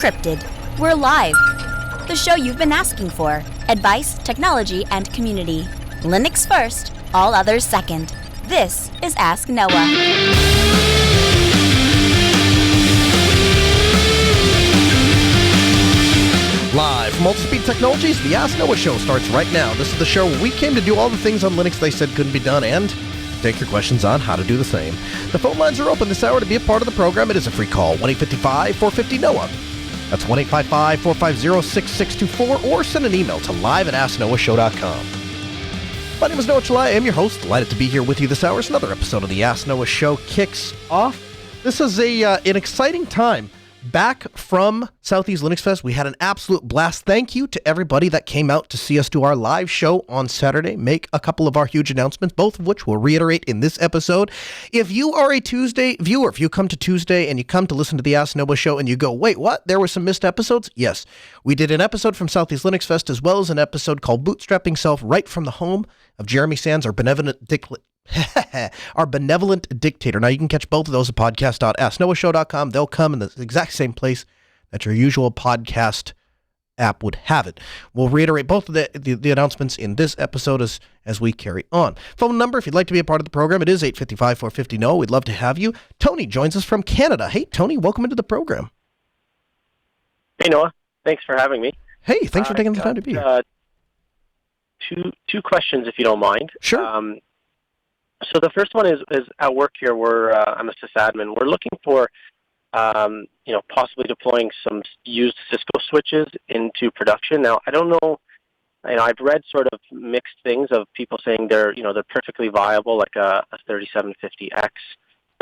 Scripted. We're live. The show you've been asking for. Advice, technology, and community. Linux first, all others second. This is Ask Noah. Live from Multispeed Technologies, the Ask Noah show starts right now. This is the show where we came to do all the things on Linux they said couldn't be done and take your questions on how to do the same. The phone lines are open this hour to be a part of the program. It is a free call, 1-855-450-NOAH. That's 1-855-450-6624, or send an email to live@asknoahshow.com. My name is Noah Chalai. I am your host. Delighted to be here with you this hour as another episode of the Ask Noah show kicks off. This is an exciting time. Back from Southeast Linux Fest, we had an absolute blast. Thank you to everybody that came out to see us do our live show on Saturday, make a couple of our huge announcements, both of which we'll reiterate in this episode. If you are a Tuesday viewer, if you come to Tuesday and you come to listen to the Ask Noah show and you go, wait, what? There were some missed episodes? Yes. We did an episode from Southeast Linux Fest as well as an episode called Bootstrapping Self right from the home of Jeremy Sands, our benevolent dictator. Now, you can catch both of those at podcast.asknoahshow.com. They'll come in the exact same place that your usual podcast app would have it. We'll reiterate both of the announcements in this episode as we carry on. Phone number, if you'd like to be a part of the program, it is 855-450-NOAH. We'd love to have you. Tony joins us from Canada. Hey, Tony, welcome into the program. Hey, Noah. Thanks for having me. Hey, thanks for taking the time to be here. Two questions, if you don't mind. Sure. So the first one is at work here. I'm a sysadmin. We're looking for, possibly deploying some used Cisco switches into production. Now, I don't know. I've read sort of mixed things of people saying they're perfectly viable, like a 3750X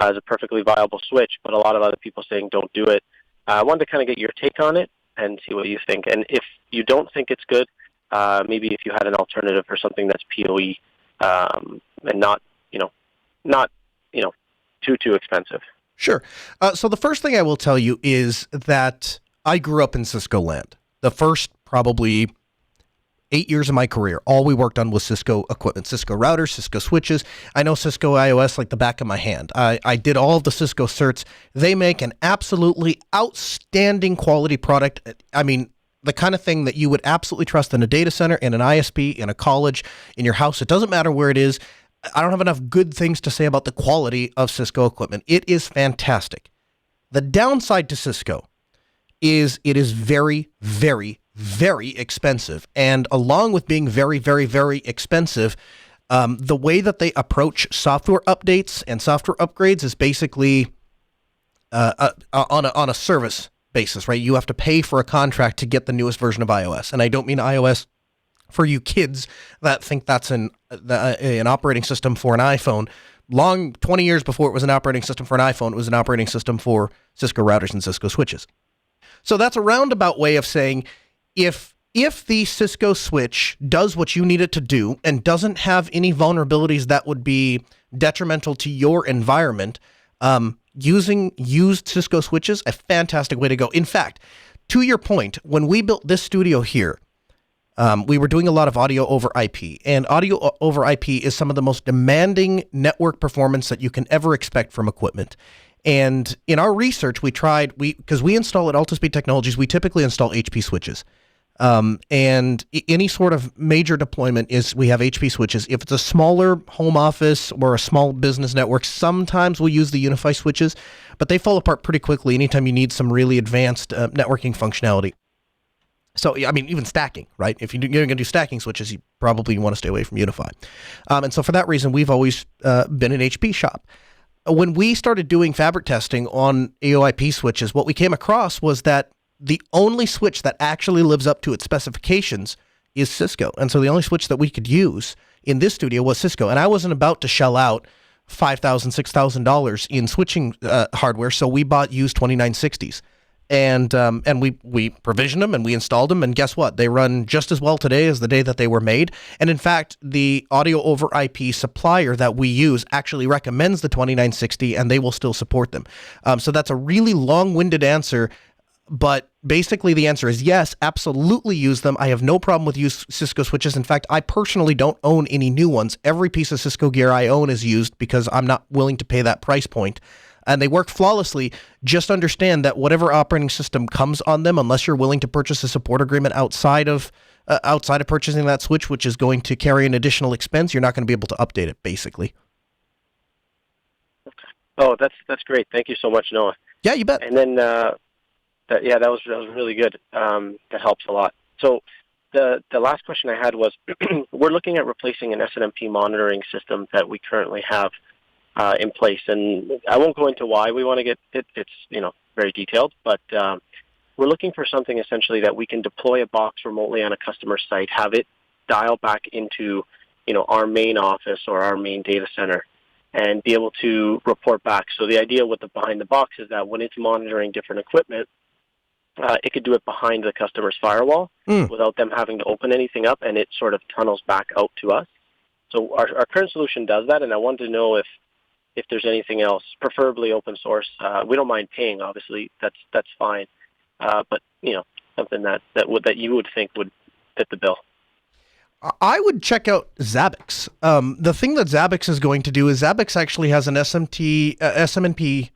is a perfectly viable switch, but a lot of other people saying don't do it. I wanted to kind of get your take on it and see what you think. And if you don't think it's good, maybe if you had an alternative for something that's PoE and not too expensive. Sure. So the first thing I will tell you is that I grew up in Cisco land. The first probably 8 years of my career, all we worked on was Cisco equipment, Cisco routers, Cisco switches. I know Cisco iOS like the back of my hand. I did all of the Cisco certs. They make an absolutely outstanding quality product. I mean, the kind of thing that you would absolutely trust in a data center, in an ISP, in a college, in your house. It doesn't matter where it is. I don't have enough good things to say about the quality of Cisco equipment. It is fantastic. The downside to Cisco is it is very, very, very expensive. And along with being very, very, very expensive, the way that they approach software updates and software upgrades is basically on a service basis, right? You have to pay for a contract to get the newest version of iOS. And I don't mean iOS for you kids that think that's an operating system for an iPhone. 20 years before it was an operating system for an iPhone, it was an operating system for Cisco routers and Cisco switches. So that's a roundabout way of saying if the Cisco switch does what you need it to do and doesn't have any vulnerabilities that would be detrimental to your environment, using used Cisco switches, a fantastic way to go. In fact, to your point, when we built this studio here, we were doing a lot of audio over IP, and audio over IP is some of the most demanding network performance that you can ever expect from equipment. And in our research, because we install at Altispeed Technologies, we typically install HP switches. And any sort of major deployment we have HP switches. If it's a smaller home office or a small business network, sometimes we'll use the Unify switches, but they fall apart pretty quickly anytime you need some really advanced networking functionality. So, I mean, even stacking, right? If you're going to do stacking switches, you probably want to stay away from Unify. And so for that reason, we've always been an HP shop. When we started doing fabric testing on AOIP switches, what we came across was that the only switch that actually lives up to its specifications is Cisco. And so the only switch that we could use in this studio was Cisco. And I wasn't about to shell out $5,000, $6,000 in switching hardware, so we bought used 2960s. And we provisioned them and we installed them, and guess what? They run just as well today as the day that they were made. And in fact, the audio over IP supplier that we use actually recommends the 2960, and they will still support them. So that's a really long-winded answer, but basically the answer is yes, absolutely use them. I have no problem with used Cisco switches. In fact, I personally don't own any new ones. Every piece of Cisco gear I own is used because I'm not willing to pay that price point. and they work flawlessly. Just understand that whatever operating system comes on them, unless you're willing to purchase a support agreement outside of purchasing that switch, which is going to carry an additional expense, you're not going to be able to update it, basically. Oh, that's great. Thank you so much, Noah. Yeah, you bet. And then, that was really good. That helps a lot. So the last question I had was, we're looking at replacing an SNMP monitoring system that we currently have in place, and I won't go into why we want to get it. It's very detailed, but we're looking for something essentially that we can deploy a box remotely on a customer site, have it dial back into our main office or our main data center, and be able to report back. So the idea with the behind the box is that when it's monitoring different equipment, it could do it behind the customer's firewall without them having to open anything up, and it sort of tunnels back out to us. So our current solution does that, and I wanted to know if there's anything else, preferably open source. We don't mind paying, obviously. That's fine. But something that you would think would fit the bill. I would check out Zabbix. The thing that Zabbix is going to do is Zabbix actually has an SNMP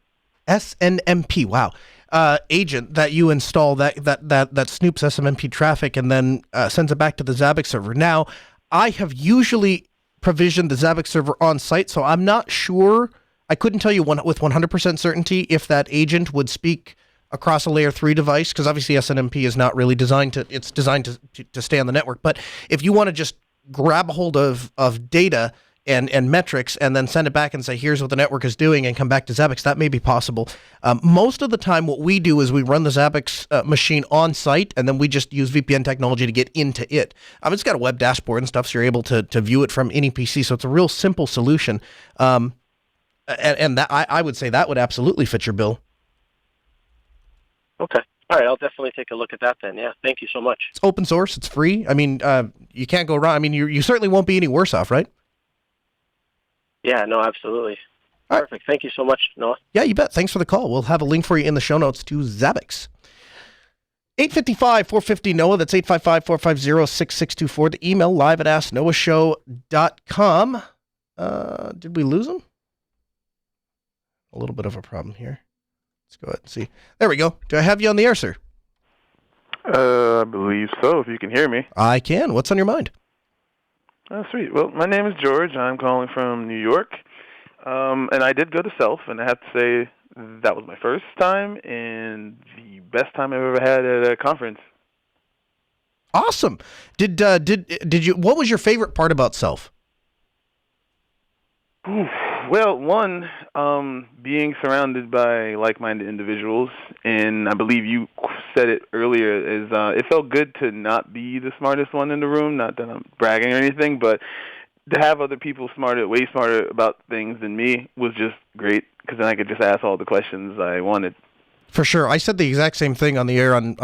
agent that you install that snoops SNMP traffic and then sends it back to the Zabbix server. Now, I have usually provisioned the Zabbix server on site, so I'm not sure. I couldn't tell you with 100% certainty if that agent would speak across a layer 3 device, because obviously SNMP is not really designed to stay on the network. But if you want to just grab a hold of data and metrics and then send it back and say, here's what the network is doing, and come back to Zabbix, that may be possible. Most of the time what we do is we run the Zabbix machine on site, and then we just use VPN technology to get into it. It's got a web dashboard and stuff, so you're able to view it from any PC, so it's a real simple solution. And that I would say that would absolutely fit your bill. Okay. All right. I'll definitely take a look at that then. Yeah. Thank you so much. It's open source. It's free. You can't go wrong. You certainly won't be any worse off, right? Yeah. No, absolutely. All Perfect. Right. Thank you so much, Noah. Yeah, you bet. Thanks for the call. We'll have a link for you in the show notes to Zabbix. 855-450-NOAH. That's 855-450-6624. The email live at asknoahshow.com. Did we lose him? A little bit of a problem here. Let's go ahead and see. There we go. Do I have you on the air, sir? I believe so, if you can hear me. I can. What's on your mind? Oh, sweet. Well, my name is George. I'm calling from New York. And I did go to SELF, and I have to say that was my first time and the best time I've ever had at a conference. Awesome. Did you? What was your favorite part about SELF? Well, one, being surrounded by like-minded individuals, and I believe you said it earlier, is it felt good to not be the smartest one in the room, not that I'm bragging or anything, but to have other people way smarter about things than me was just great, because then I could just ask all the questions I wanted. For sure. I said the exact same thing on the air on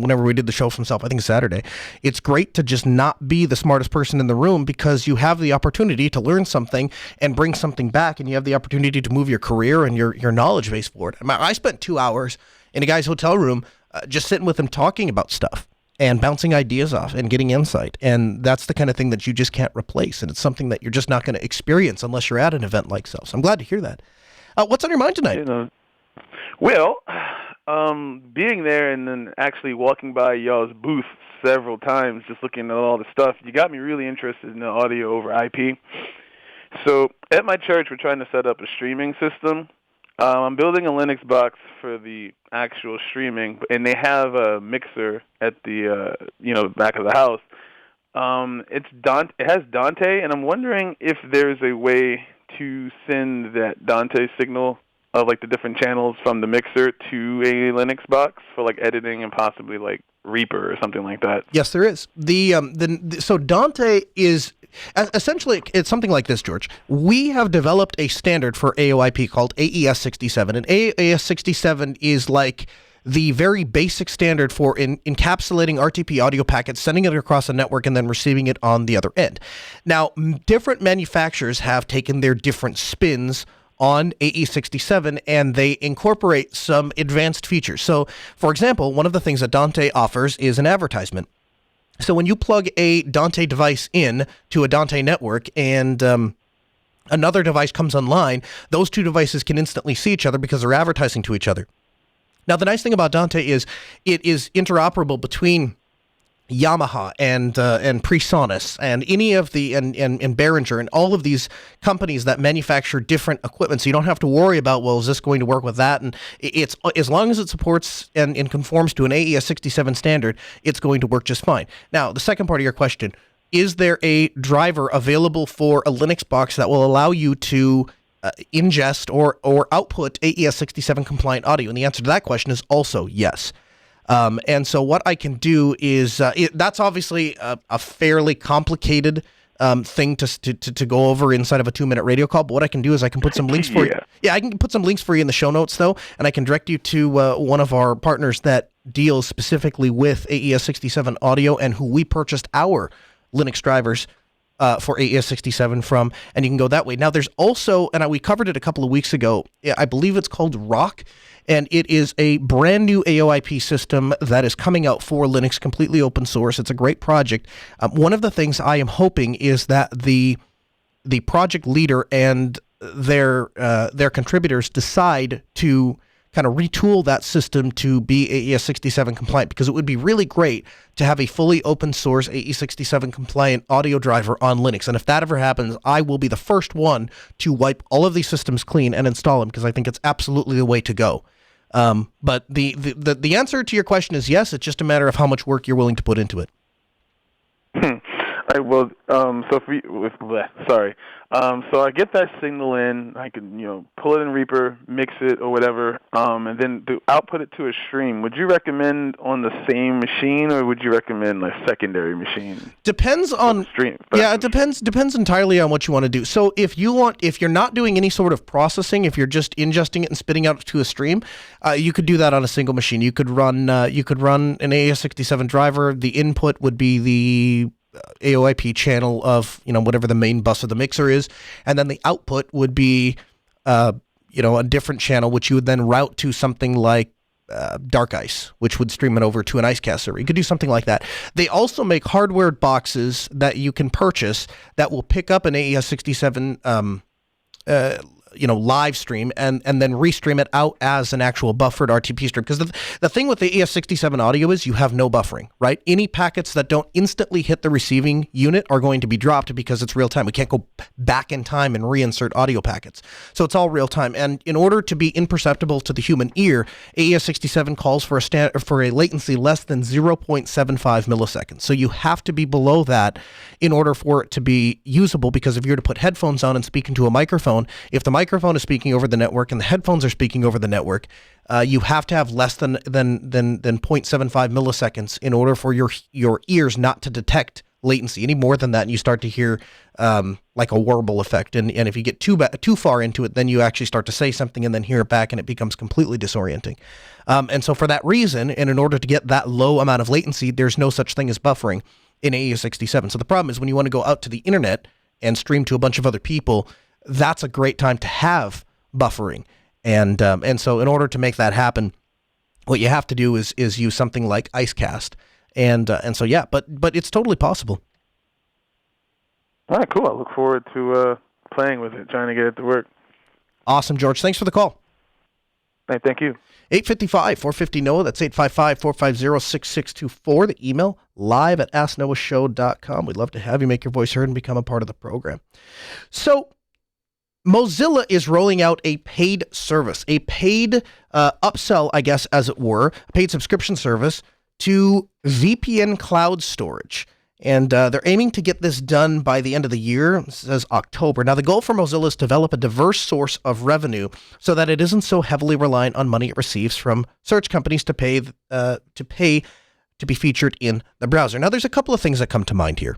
whenever we did the show from SELF, I think Saturday. It's great to just not be the smartest person in the room, because you have the opportunity to learn something and bring something back, and you have the opportunity to move your career and your knowledge base forward. I spent 2 hours in a guy's hotel room just sitting with him talking about stuff and bouncing ideas off and getting insight. And that's the kind of thing that you just can't replace, and it's something that you're just not going to experience unless you're at an event like SELF. So I'm glad to hear that. What's on your mind tonight? Well, being there and then actually walking by y'all's booth several times, just looking at all the stuff, you got me really interested in the audio over IP. So at my church, we're trying to set up a streaming system. I'm building a Linux box for the actual streaming, and they have a mixer at the back of the house. It has Dante, and I'm wondering if there's a way to send that Dante signal of like the different channels from the mixer to a Linux box for like editing and possibly like Reaper or something like that. Yes, there is. So Dante is essentially, it's something like this, George. We have developed a standard for AOIP called AES67, and AES67 is like the very basic standard for encapsulating RTP audio packets, sending it across a network, and then receiving it on the other end. Now, different manufacturers have taken their different spins on AE67, and they incorporate some advanced features. So, for example, one of the things that Dante offers is an advertisement. So when you plug a Dante device in to a Dante network and another device comes online, those two devices can instantly see each other because they're advertising to each other. Now, the nice thing about Dante is it is interoperable between Yamaha and PreSonus and any of the and Behringer and all of these companies that manufacture different equipment. So you don't have to worry about, well, is this going to work with that? And it's as long as it supports and conforms to an AES 67 standard, it's going to work just fine. Now, the second part of your question, is there a driver available for a Linux box that will allow you to ingest or output AES 67 compliant audio? And the answer to that question is also yes. And so what I can do is that's obviously a fairly complicated thing to go over inside of a 2-minute radio call. But what I can do is I can put some links for you. Yeah, I can put some links for you in the show notes, though, and I can direct you to one of our partners that deals specifically with AES 67 audio and who we purchased our Linux drivers for AES 67 from, and you can go that way. Now, there's also, and we covered it a couple of weeks ago, I believe it's called Rock, and it is a brand new AOIP system that is coming out for Linux, completely open source. It's a great project. One of the things I am hoping is that the project leader and their contributors decide to kind of retool that system to be AES 67 compliant, because it would be really great to have a fully open source AES 67 compliant audio driver on Linux. And if that ever happens, I will be the first one to wipe all of these systems clean and install them, because I think it's absolutely the way to go. But the answer to your question is yes. It's just a matter of how much work you're willing to put into it. Well, so I get that signal in. I can, pull it in Reaper, mix it or whatever, and then output it to a stream. Would you recommend on the same machine, or would you recommend a secondary machine? Depends on stream. Yeah, it depends entirely on what you want to do. So if you're not doing any sort of processing, if you're just ingesting it and spitting out to a stream, you could do that on a single machine. You could run an AES 67 driver. The input would be the AOIP channel of whatever the main bus of the mixer is, and then the output would be a different channel, which you would then route to something like Dark Ice, which would stream it over to an IceCast server. You could do something like that. They also make hardware boxes that you can purchase that will pick up an AES 67 live stream and then restream it out as an actual buffered RTP stream. Because the thing with the AES67 audio is you have no buffering, right? Any packets that don't instantly hit the receiving unit are going to be dropped because it's real time. We can't go back in time and reinsert audio packets. So it's all real time. And in order to be imperceptible to the human ear, AES67 calls for a latency less than 0.75 milliseconds. So you have to be below that in order for it to be usable, because if you're to put headphones on and speak into a microphone, if the microphone is speaking over the network and the headphones are speaking over the network, you have to have less than 0.75 milliseconds in order for your ears not to detect latency. Any more than that, and you start to hear like a warble effect. And if you get too far into it, then you actually start to say something and then hear it back, and it becomes completely disorienting. And so for that reason, and in order to get that low amount of latency, there's no such thing as buffering in AES67. So the problem is when you want to go out to the internet and stream to a bunch of other people, that's a great time to have buffering. And so in order to make that happen, what you have to do is use something like IceCast. And so, yeah, but it's totally possible. All right, cool. I look forward to playing with it, trying to get it to work. Awesome, George. Thanks for the call. Hey, thank you. 855-450-NOAH. That's 855-450-6624. The email, live@asknoahshow.com. We'd love to have you make your voice heard and become a part of the program. So Mozilla is rolling out a paid service, a paid upsell, I guess, as it were, a paid subscription service to VPN cloud storage. And they're aiming to get this done by the end of the year. It says October. Now, the goal for Mozilla is to develop a diverse source of revenue so that it isn't so heavily reliant on money it receives from search companies to pay to be featured in the browser. Now, there's a couple of things that come to mind here.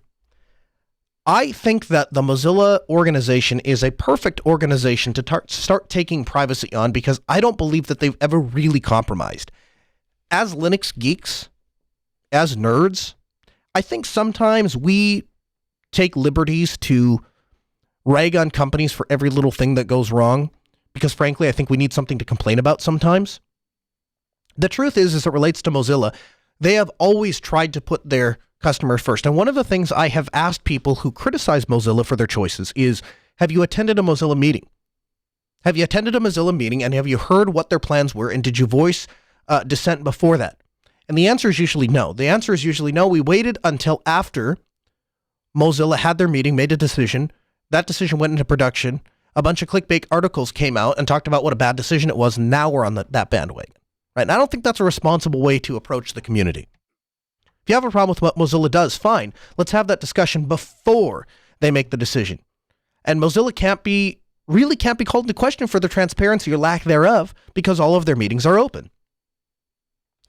I think that the Mozilla organization is a perfect organization to start taking privacy on, because I don't believe that they've ever really compromised. As Linux geeks, as nerds, I think sometimes we take liberties to rag on companies for every little thing that goes wrong, because frankly, I think we need something to complain about sometimes. The truth is, as it relates to Mozilla, they have always tried to put their customers first. And one of the things I have asked people who criticize Mozilla for their choices is, have you attended a Mozilla meeting? Have you attended a Mozilla meeting and have you heard what their plans were, and did you voice dissent before that? And the answer is usually no. The answer is usually no. We waited until after Mozilla had their meeting, made a decision. That decision went into production. A bunch of clickbait articles came out and talked about what a bad decision it was, and now we're on that bandwagon. Right? And I don't think that's a responsible way to approach the community. If you have a problem with what Mozilla does, fine. Let's have that discussion before they make the decision. And Mozilla really can't be called into question for their transparency or lack thereof, because all of their meetings are open.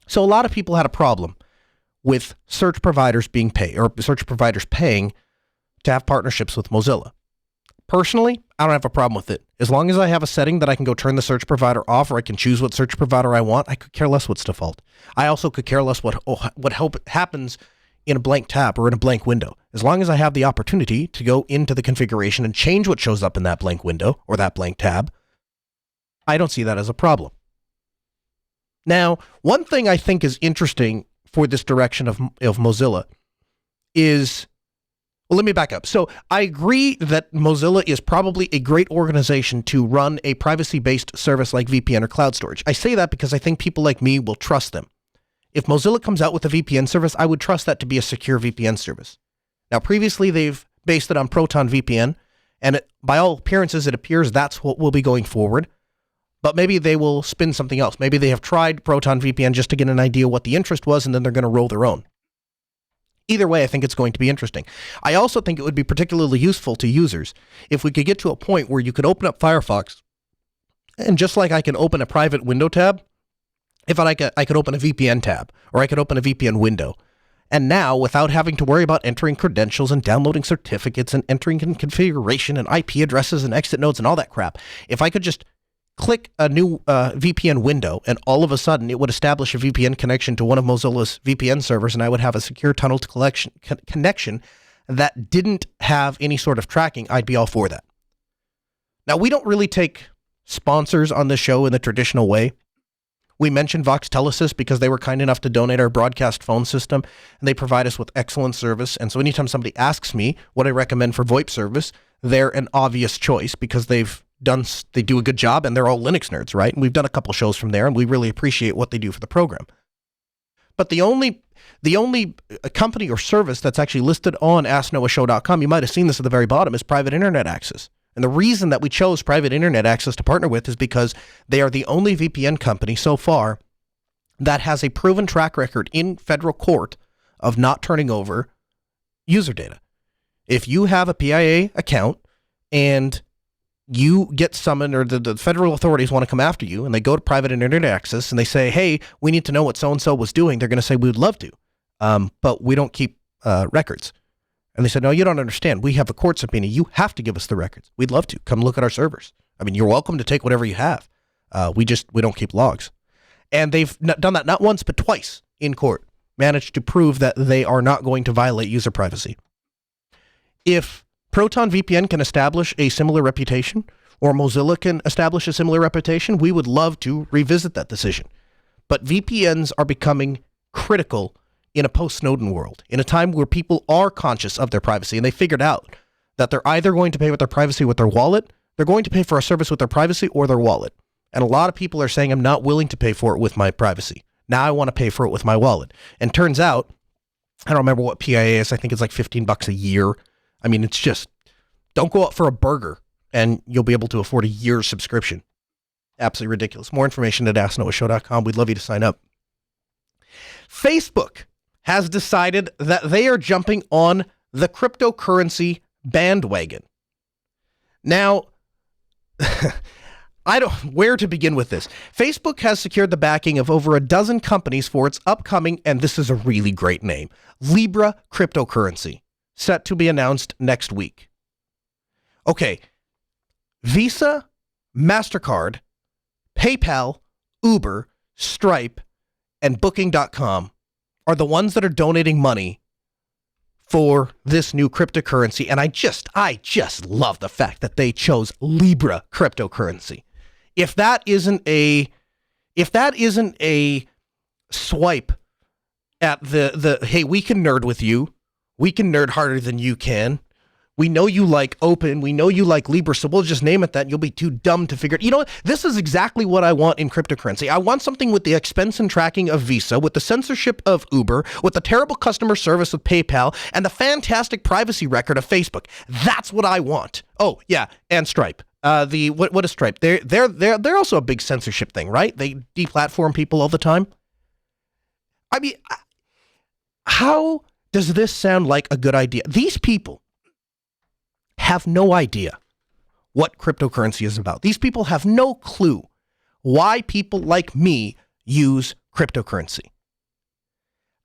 So a lot of people had a problem with search providers being paid, or search providers paying to have partnerships with Mozilla. Personally, I don't have a problem with it. As long as I have a setting that I can go turn the search provider off, or I can choose what search provider I want, I could care less what's default. I also could care less what happens in a blank tab or in a blank window. As long as I have the opportunity to go into the configuration and change what shows up in that blank window or that blank tab, I don't see that as a problem. Now, one thing I think is interesting for this direction of Mozilla is, well, let me back up. So I agree that Mozilla is probably a great organization to run a privacy-based service like VPN or cloud storage. I say that because I think people like me will trust them. If Mozilla comes out with a VPN service, I would trust that to be a secure VPN service. Now, previously, they've based it on Proton VPN, and by all appearances, it appears that's what will be going forward. But maybe they will spin something else. Maybe they have tried Proton VPN just to get an idea what the interest was, and then they're going to roll their own. Either way, I think it's going to be interesting. I also think it would be particularly useful to users if we could get to a point where you could open up Firefox, and just like I can open a private window tab, if I could open a VPN tab, or I could open a VPN window. And now, without having to worry about entering credentials and downloading certificates and entering in configuration and IP addresses and exit nodes and all that crap, if I could just click a new VPN window, and all of a sudden it would establish a VPN connection to one of Mozilla's VPN servers, and I would have a secure tunneled connection that didn't have any sort of tracking, I'd be all for that. Now, we don't really take sponsors on the show in the traditional way. We mentioned Vox Telesys because they were kind enough to donate our broadcast phone system, and they provide us with excellent service. And so anytime somebody asks me what I recommend for VoIP service, they're an obvious choice because they do a good job, and they're all Linux nerds, right? And we've done a couple shows from there, and we really appreciate what they do for the program. But the only company or service that's actually listed on AskNoahShow.com, you might have seen this at the very bottom, is Private Internet Access. And the reason that we chose Private Internet Access to partner with is because they are the only VPN company so far that has a proven track record in federal court of not turning over user data. If you have a PIA account and you get summoned, or the federal authorities want to come after you, and they go to Private Internet Access and they say, hey, we need to know what so-and-so was doing, they're going to say, we'd love to, but we don't keep records. And they said, no, you don't understand. We have a court subpoena. You have to give us the records. We'd love to. Come look at our servers. I mean, you're welcome to take whatever you have. We don't keep logs. And they've done that not once, but twice in court, managed to prove that they are not going to violate user privacy. If Proton VPN can establish a similar reputation, or Mozilla can establish a similar reputation, we would love to revisit that decision. But VPNs are becoming critical in a post-Snowden world, in a time where people are conscious of their privacy, and they figured out that they're either going to pay with their privacy with their wallet, they're going to pay for a service with their privacy or their wallet. And a lot of people are saying, I'm not willing to pay for it with my privacy. Now I want to pay for it with my wallet. And turns out, I don't remember what PIA is, I think it's like $15 a year. I mean, it's just, don't go out for a burger and you'll be able to afford a year's subscription. Absolutely ridiculous. More information at AskNoahShow.com. We'd love you to sign up. Facebook has decided that they are jumping on the cryptocurrency bandwagon. Now, I don't where to begin with this. Facebook has secured the backing of over a dozen companies for its upcoming, and this is a really great name, Libra cryptocurrency, set to be announced next week. Okay, Visa, MasterCard, PayPal, Uber, Stripe, and Booking.com are the ones that are donating money for this new cryptocurrency. And I just love the fact that they chose Libra cryptocurrency. If that isn't a swipe at the hey, we can nerd with you, we can nerd harder than you can, We know you like open. We know you like Libra, so we'll just name it that. You'll be too dumb to figure it. You know what? This is exactly what I want in cryptocurrency. I want something with the expense and tracking of Visa, with the censorship of Uber, with the terrible customer service of PayPal, and the fantastic privacy record of Facebook. That's what I want. Oh, yeah, and Stripe. What is Stripe? They're also a big censorship thing, right? They deplatform people all the time. I mean, how does this sound like a good idea? These people have no idea what cryptocurrency is about. These people have no clue why people like me use cryptocurrency.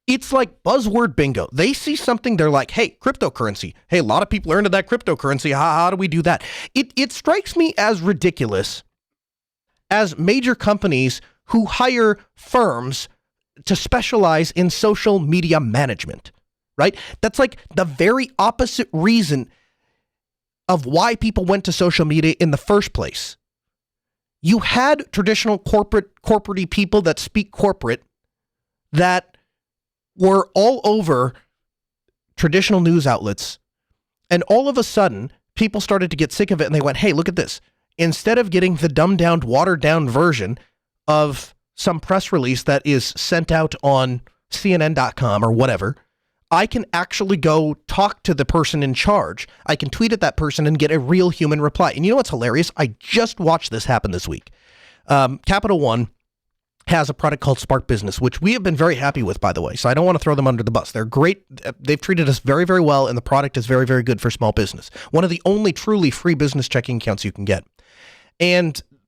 It's like buzzword bingo. They see something, they're like, hey, cryptocurrency. Hey, a lot of people are into that cryptocurrency. How do we do that? It strikes me as ridiculous as major companies who hire firms to specialize in social media management, right? That's like the very opposite reason of why people went to social media in the first place. You had traditional corporate-y people that speak corporate that were all over traditional news outlets, and all of a sudden, people started to get sick of it, and they went, hey, look at this. Instead of getting the dumbed-down, watered-down version of some press release that is sent out on CNN.com or whatever, I can actually go talk to the person in charge. I can tweet at that person and get a real human reply. And you know what's hilarious? I just watched this happen this week. Capital One has a product called Spark Business, which we have been very happy with, by the way. So I don't want to throw them under the bus. They're great. They've treated us very, very well, and the product is very, very good for small business. One of the only truly free business checking accounts you can get.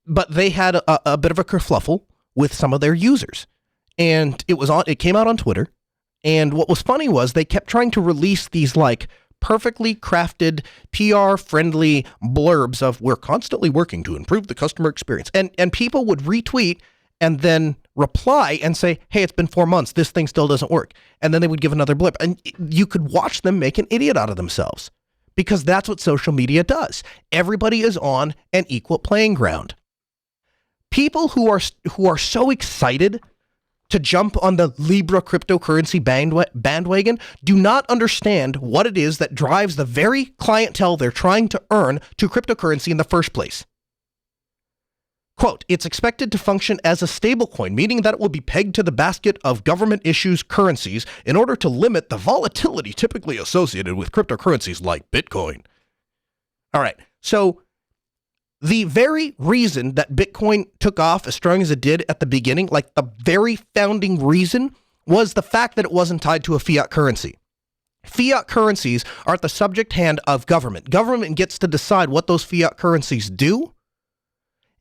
But they had a bit of a kerfluffle with some of their users. And it came out on Twitter. And what was funny was they kept trying to release these like perfectly crafted, PR-friendly blurbs of we're constantly working to improve the customer experience. And people would retweet and then reply and say, hey, it's been 4 months. This thing still doesn't work. And then they would give another blip. And you could watch them make an idiot out of themselves because that's what social media does. Everybody is on an equal playing ground. People who are so excited to jump on the Libra cryptocurrency bandwagon do not understand what it is that drives the very clientele they're trying to earn to cryptocurrency in the first place. Quote, it's expected to function as a stablecoin, meaning that it will be pegged to the basket of government issues currencies in order to limit the volatility typically associated with cryptocurrencies like Bitcoin. All right, so the very reason that Bitcoin took off as strong as it did at the beginning, like the very founding reason, was the fact that it wasn't tied to a fiat currency. Fiat currencies are at the subject hand of government. Government gets to decide what those fiat currencies do,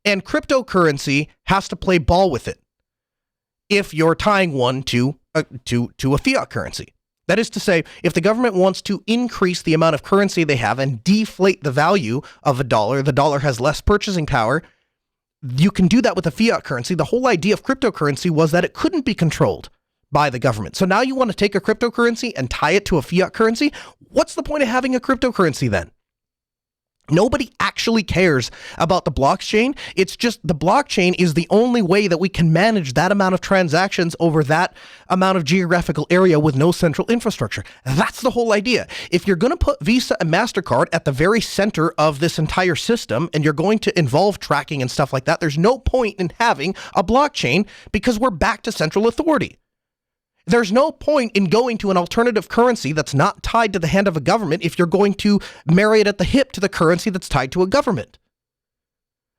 and cryptocurrency has to play ball with it if you're tying one to a fiat currency. That is to say, if the government wants to increase the amount of currency they have and deflate the value of the dollar has less purchasing power, you can do that with a fiat currency. The whole idea of cryptocurrency was that it couldn't be controlled by the government. So now you want to take a cryptocurrency and tie it to a fiat currency? What's the point of having a cryptocurrency then? Nobody actually cares about the blockchain. It's just the blockchain is the only way that we can manage that amount of transactions over that amount of geographical area with no central infrastructure. That's the whole idea. If you're going to put Visa and MasterCard at the very center of this entire system and you're going to involve tracking and stuff like that, there's no point in having a blockchain because we're back to central authority. There's no point in going to an alternative currency that's not tied to the hand of a government if you're going to marry it at the hip to the currency that's tied to a government.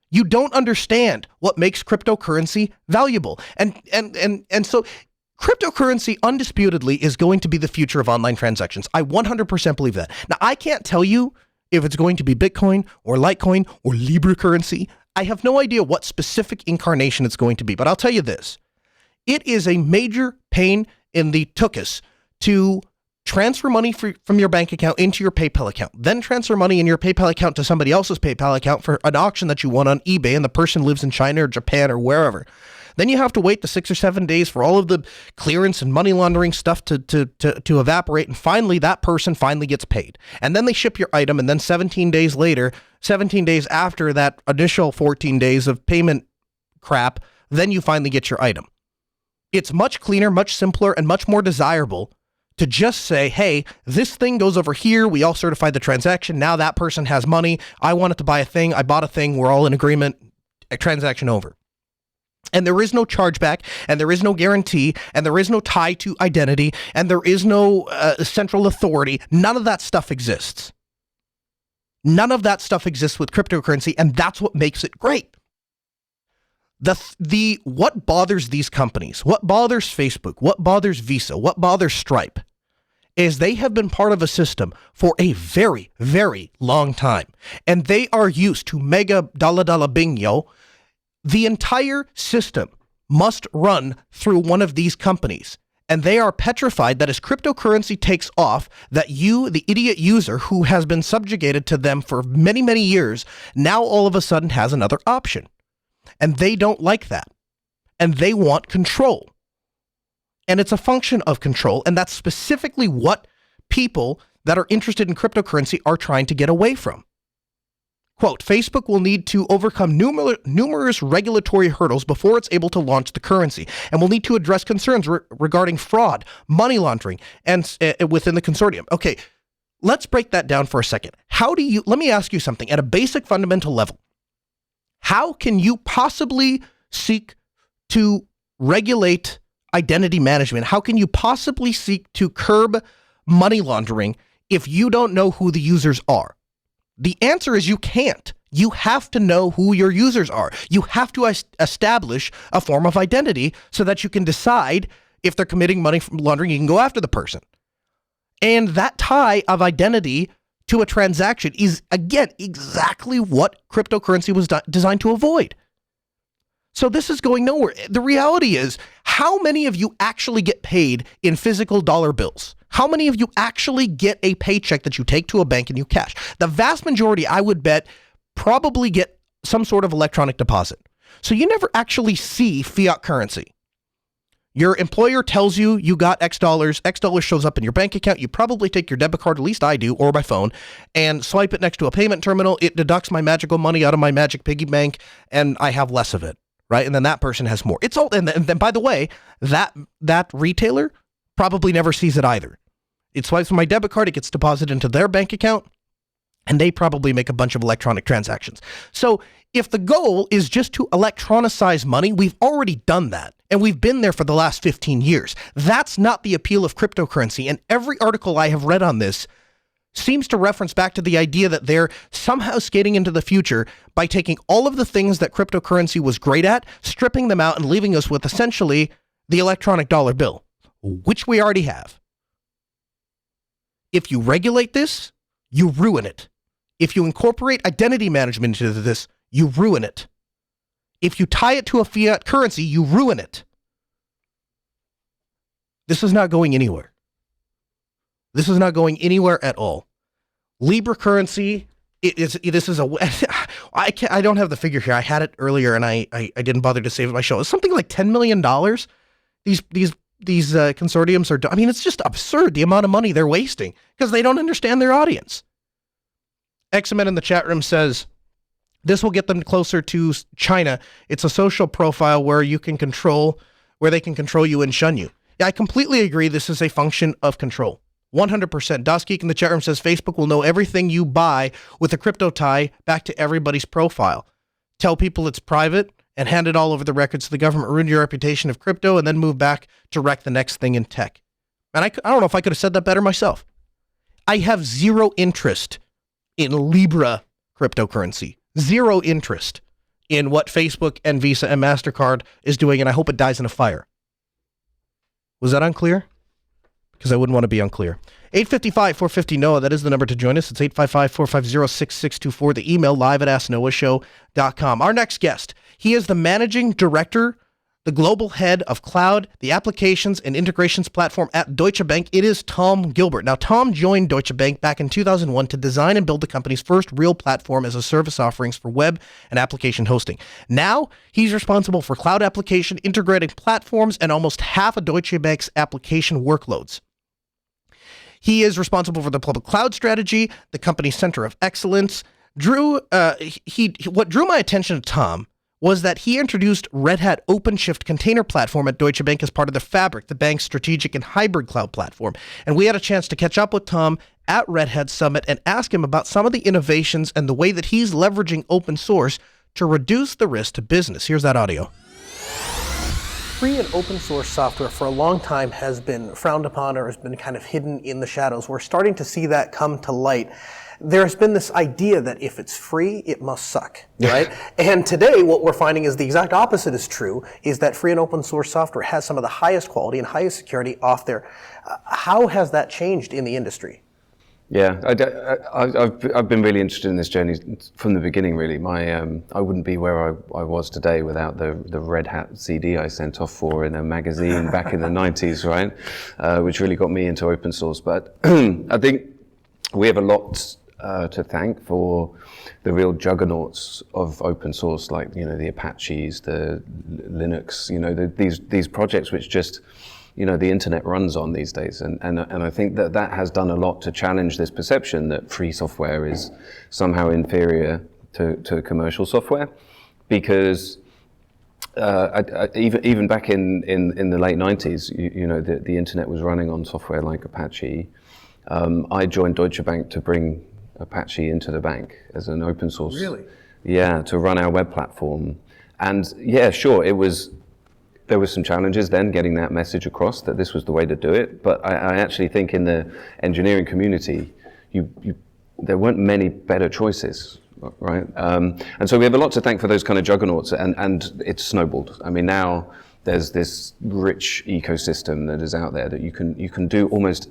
You don't understand what makes cryptocurrency valuable. And so cryptocurrency undisputedly is going to be the future of online transactions. I 100% believe that. Now, I can't tell you if it's going to be Bitcoin or Litecoin or Libra currency. I have no idea what specific incarnation it's going to be, but I'll tell you this. It is a major pain in the tuchus to transfer money from your bank account into your PayPal account, then transfer money in your PayPal account to somebody else's PayPal account for an auction that you won on eBay and the person lives in China or Japan or wherever. Then you have to wait the 6 or 7 days for all of the clearance and money laundering stuff to evaporate, and finally that person finally gets paid. And then they ship your item, and then 17 days later, 17 days after that initial 14 days of payment crap, then you finally get your item. It's much cleaner, much simpler, and much more desirable to just say, hey, this thing goes over here. We all certified the transaction. Now that person has money. I wanted to buy a thing. I bought a thing. We're all in agreement. A transaction over. And there is no chargeback, and there is no guarantee, and there is no tie to identity, and there is no central authority. None of that stuff exists. None of that stuff exists with cryptocurrency, and that's what makes it great. What bothers these companies, what bothers Facebook, what bothers Visa, what bothers Stripe, is they have been part of a system for a very, very long time. And they are used to mega dollar bingo. The entire system must run through one of these companies. And they are petrified that as cryptocurrency takes off, that you, the idiot user who has been subjugated to them for many, many years, now all of a sudden has another option. And they don't like that. And they want control. And it's a function of control. And that's specifically what people that are interested in cryptocurrency are trying to get away from. Quote, Facebook will need to overcome numerous regulatory hurdles before it's able to launch the currency, and will need to address concerns regarding fraud, money laundering, and within the consortium. Okay, let's break that down for a second. Let me ask you something at a basic fundamental level. How can you possibly seek to regulate identity management? How can you possibly seek to curb money laundering if you don't know who the users are? The answer is you can't. You have to know who your users are. You have to establish a form of identity so that you can decide if they're committing money laundering, you can go after the person. And that tie of identity to a transaction is, again, exactly what cryptocurrency was designed to avoid. So this is going nowhere. The reality is, how many of you actually get paid in physical dollar bills? How many of you actually get a paycheck that you take to a bank and you cash? The vast majority, I would bet, probably get some sort of electronic deposit. So you never actually see fiat currency. Your employer tells you you got X dollars shows up in your bank account. You probably take your debit card, at least I do, or my phone, and swipe it next to a payment terminal. It deducts my magical money out of my magic piggy bank, and I have less of it, right? And then that person has more. It's all, and then by the way, that retailer probably never sees it either. It swipes from my debit card, it gets deposited into their bank account, and they probably make a bunch of electronic transactions. So if the goal is just to electronicize money, we've already done that. And we've been there for the last 15 years. That's not the appeal of cryptocurrency. And every article I have read on this seems to reference back to the idea that they're somehow skating into the future by taking all of the things that cryptocurrency was great at, stripping them out, and leaving us with essentially the electronic dollar bill, which we already have. If you regulate this, you ruin it. If you incorporate identity management into this, you ruin it. If you tie it to a fiat currency, you ruin it. This is not going anywhere. This is not going anywhere at all. Libra currency, I don't have the figure here. I had it earlier and I didn't bother to save it in my show. It's something like $10 million. These consortiums are, I mean, it's just absurd the amount of money they're wasting because they don't understand their audience. X-Men in the chat room says, this will get them closer to China. It's a social profile where they can control you and shun you. Yeah, I completely agree. This is a function of control. 100%. DosGeek in the chat room says Facebook will know everything you buy with a crypto tie back to everybody's profile. Tell people it's private and hand it all over the records to the government, ruin your reputation of crypto, and then move back to wreck the next thing in tech. And I don't know if I could have said that better myself. I have zero interest in Libra cryptocurrency. Zero interest in what Facebook and Visa and MasterCard is doing, and I hope it dies in a fire. Was that unclear? Because I wouldn't want to be unclear. 855-450-NOAH, that is the number to join us. It's 855-450-6624. The email live at asknoahshow.com. Our next guest, he is the managing director, the global head of cloud, the applications and integrations platform at Deutsche Bank. It is Tom Gilbert. Now, Tom joined Deutsche Bank back in 2001 to design and build the company's first real platform as a service offerings for web and application hosting. Now, he's responsible for cloud application, integrating platforms, and almost half of Deutsche Bank's application workloads. He is responsible for the public cloud strategy, the company's center of excellence. What drew my attention to Tom was that he introduced Red Hat OpenShift container platform at Deutsche Bank as part of the Fabric, the bank's strategic and hybrid cloud platform. And we had a chance to catch up with Tom at Red Hat Summit and ask him about some of the innovations and the way that he's leveraging open source to reduce the risk to business. Here's that audio. Free and open source software for a long time has been frowned upon or has been kind of hidden in the shadows. We're starting to see that come to light. There's been this idea that if it's free, it must suck, right? And today, what we're finding is the exact opposite is true, is that free and open source software has some of the highest quality and highest security off there. How has that changed in the industry? Yeah, I've been really interested in this journey from the beginning, really. I wouldn't be where I was today without the Red Hat CD I sent off for in a magazine back in the 90s, right? Which really got me into open source. But I think we have a lot to thank for the real juggernauts of open source, like, the Apaches, the Linux, these projects which just, the internet runs on these days. And I think that has done a lot to challenge this perception that free software is somehow inferior to commercial software. Because even back in the late 90s, the internet was running on software like Apache. I joined Deutsche Bank to bring Apache into the bank as an open source. Really? Yeah, to run our web platform. And yeah, sure, there were some challenges then getting that message across that this was the way to do it. But I actually think in the engineering community, there weren't many better choices, right? And so we have a lot to thank for those kind of juggernauts, and it's snowballed. I mean, now there's this rich ecosystem that is out there that you can do almost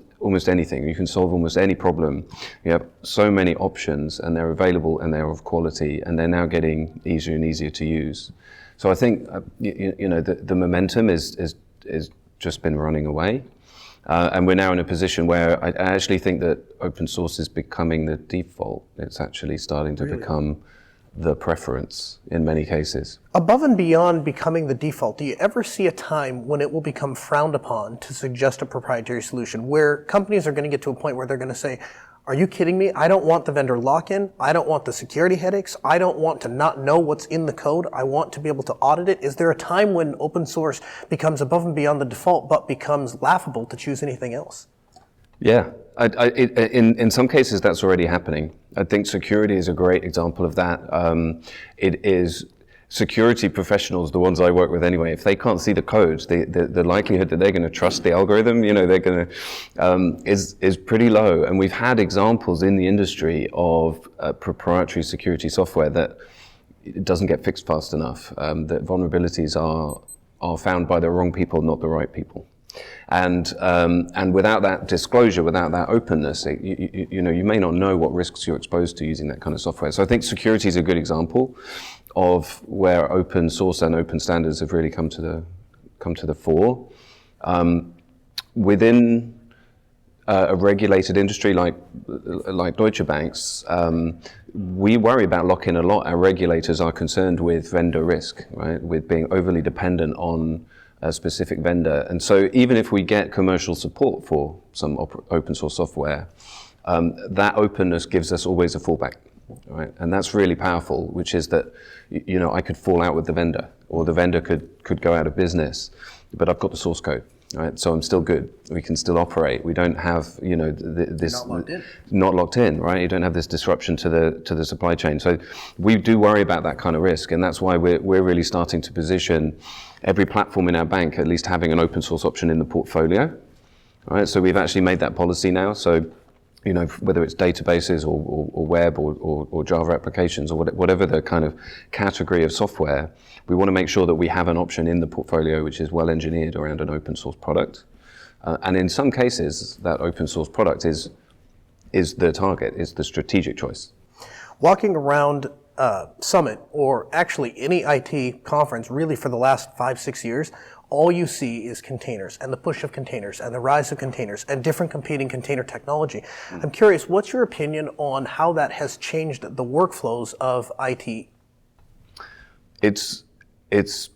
anything. You can solve almost any problem. You have so many options, and they're available, and they're of quality, and they're now getting easier and easier to use. So I think the momentum is just been running away, and we're now in a position where I actually think that open source is becoming the default. It's actually starting to become the preference in many cases. Above and beyond becoming the default, do you ever see a time when it will become frowned upon to suggest a proprietary solution, where companies are going to get to a point where they're going to say, are you kidding me? I don't want the vendor lock-in. I don't want the security headaches. I don't want to not know what's in the code. I want to be able to audit it. Is there a time when open source becomes above and beyond the default, but becomes laughable to choose anything else? Yeah, in some cases that's already happening. I think security is a great example of that. It is security professionals, the ones I work with anyway, if they can't see the code, the likelihood that they're going to trust the algorithm, they're going to is pretty low. And we've had examples in the industry of proprietary security software that it doesn't get fixed fast enough. That vulnerabilities are found by the wrong people, not the right people. And without that disclosure, without that openness, you may not know what risks you're exposed to using that kind of software. So I think security is a good example of where open source and open standards have really come to the fore. Within a regulated industry like Deutsche Bank's, we worry about lock-in a lot. Our regulators are concerned with vendor risk, right? With being overly dependent on a specific vendor. And so even if we get commercial support for some open source software, that openness gives us always a fallback, right? And that's really powerful, which is that, I could fall out with the vendor, or the vendor could go out of business, but I've got the source code, right? So I'm still good. We can still operate. We don't have, this not locked in, right? You don't have this disruption to the supply chain. So we do worry about that kind of risk, and that's why we're really starting to position every platform in our bank at least having an open source option in the portfolio, right? So we've actually made that policy now. So, whether it's databases or web or Java applications or whatever the kind of category of software, we want to make sure that we have an option in the portfolio which is well engineered around an open source product. And in some cases, that open source product is the target, is the strategic choice. Walking around Summit, or actually any IT conference really for the last 5-6 years, all you see is containers and the push of containers and the rise of containers and different competing container technology. I'm curious, what's your opinion on how that has changed the workflows of IT? It's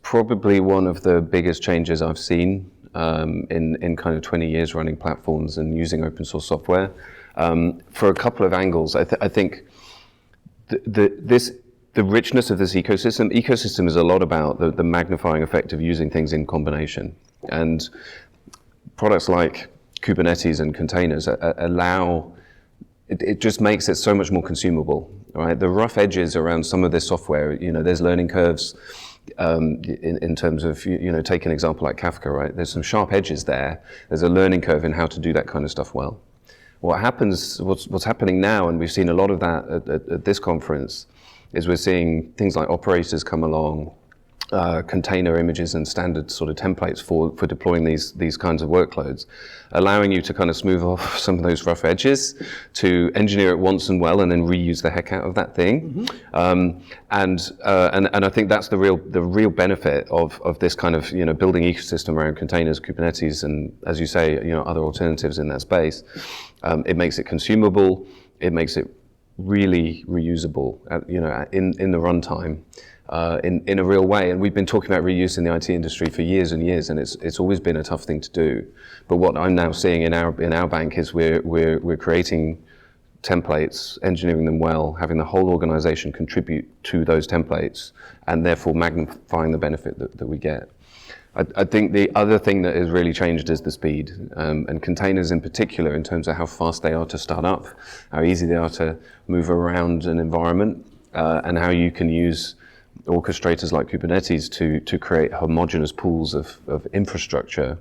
probably one of the biggest changes I've seen in kind of 20 years running platforms and using open source this the richness of this ecosystem is a lot about the magnifying effect of using things in combination. And products like Kubernetes and containers allow, it just makes it so much more consumable, right? The rough edges around some of this software, there's learning curves in terms of, take an example like Kafka, right? There's some sharp edges there. There's a learning curve in how to do that kind of stuff well. What's happening now, and we've seen a lot of that at this conference, is we're seeing things like operators come along, container images and standard sort of templates for deploying these kinds of workloads, allowing you to kind of smooth off some of those rough edges, to engineer it once and well, and then reuse the heck out of that thing. And I think that's the real benefit of this kind of building ecosystem around containers, Kubernetes, and as you say, other alternatives in that space. It makes it consumable. It makes it really reusable, in the runtime. In a real way, and we've been talking about reuse in the IT industry for years and years, and it's always been a tough thing to do. But what I'm now seeing in our bank is we're creating templates, engineering them well, having the whole organization contribute to those templates, and therefore magnifying the benefit that we get. I think the other thing that has really changed is the speed, and containers in particular, in terms of how fast they are to start up, how easy they are to move around an environment, and how you can use orchestrators like Kubernetes to create homogeneous pools of infrastructure.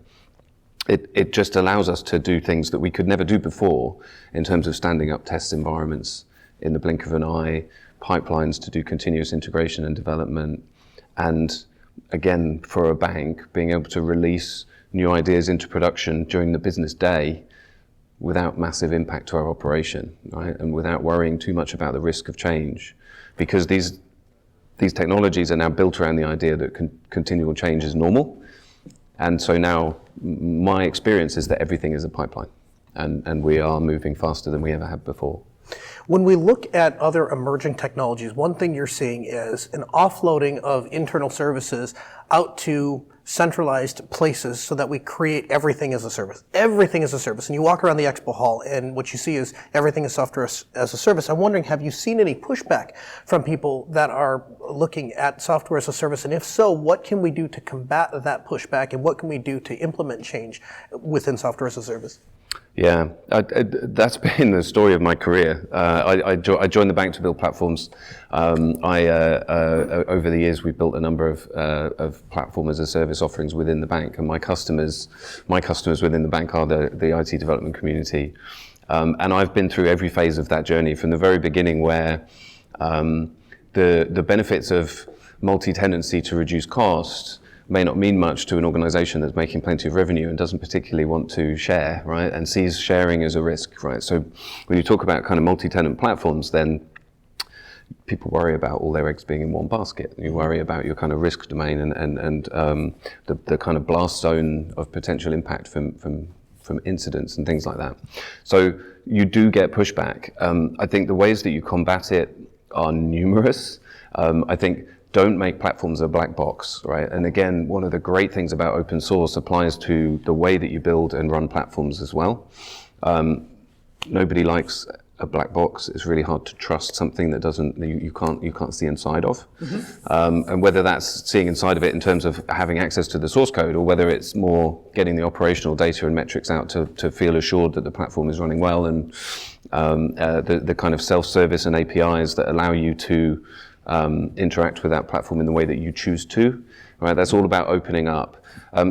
It just allows us to do things that we could never do before in terms of standing up test environments in the blink of an eye, pipelines to do continuous integration and development, and again, for a bank, being able to release new ideas into production during the business day without massive impact to our operation, right? And without worrying too much about the risk of change, because these technologies are now built around the idea that continual change is normal. And so now my experience is that everything is a pipeline, and we are moving faster than we ever have before. When we look at other emerging technologies, one thing you're seeing is an offloading of internal services out to centralized places so that we create everything as a service. Everything as a service. And you walk around the expo hall and what you see is everything is software as a service. I'm wondering, have you seen any pushback from people that are looking at software as a service? And if so, what can we do to combat that pushback, and what can we do to implement change within software as a service? Yeah, that's been the story of my career. I joined the bank to build platforms. Over the years, we've built a number of platform as a service offerings within the bank, and my customers within the bank are the IT development community. And I've been through every phase of that journey from the very beginning, where the benefits of multi-tenancy to reduce costs may not mean much to an organization that's making plenty of revenue and doesn't particularly want to share, right? And sees sharing as a risk, right? So when you talk about kind of multi-tenant platforms, then people worry about all their eggs being in one basket. You worry about your kind of risk domain and the kind of blast zone of potential impact from incidents and things like that. So you do get pushback. I think the ways that you combat it are numerous. I think don't make platforms a black box, right? And again, one of the great things about open source applies to the way that you build and run platforms as well. Nobody likes a black box. It's really hard to trust something that you can't see inside of. Mm-hmm. And whether that's seeing inside of it in terms of having access to the source code, or whether it's more getting the operational data and metrics out to feel assured that the platform is running well, and the kind of self-service and APIs that allow you to interact with that platform in the way that you choose to, right? That's all about opening up.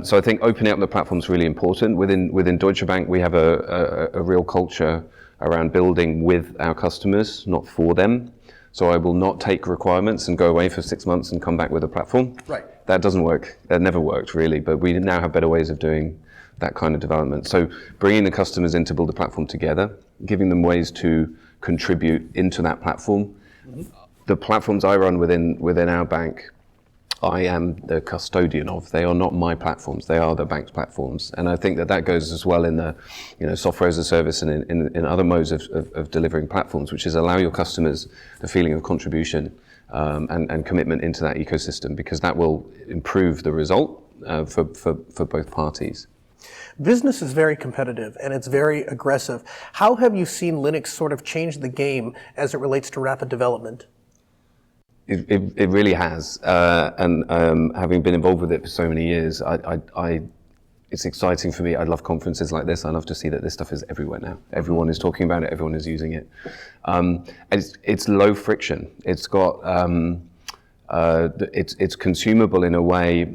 So I think opening up the platform is really important. Within Deutsche Bank, we have a real culture around building with our customers, not for them. So I will not take requirements and go away for 6 months and come back with a platform. Right. That doesn't work. That never worked really, but we now have better ways of doing that kind of development. So bringing the customers in to build a platform together, giving them ways to contribute into that platform. Mm-hmm. The platforms I run within our bank, I am the custodian of. They are not my platforms. They are the bank's platforms. And I think that goes as well in the software as a service and in other modes of delivering platforms, which is allow your customers the feeling of contribution and commitment into that ecosystem, because that will improve the result for both parties. Business is very competitive and it's very aggressive. How have you seen Linux sort of change the game as it relates to rapid development? It really has, and having been involved with it for so many years, it's exciting for me. I love conferences like this. I love to see that this stuff is everywhere now. Everyone is talking about it. Everyone is using it. It's low friction. It's got it's consumable in a way.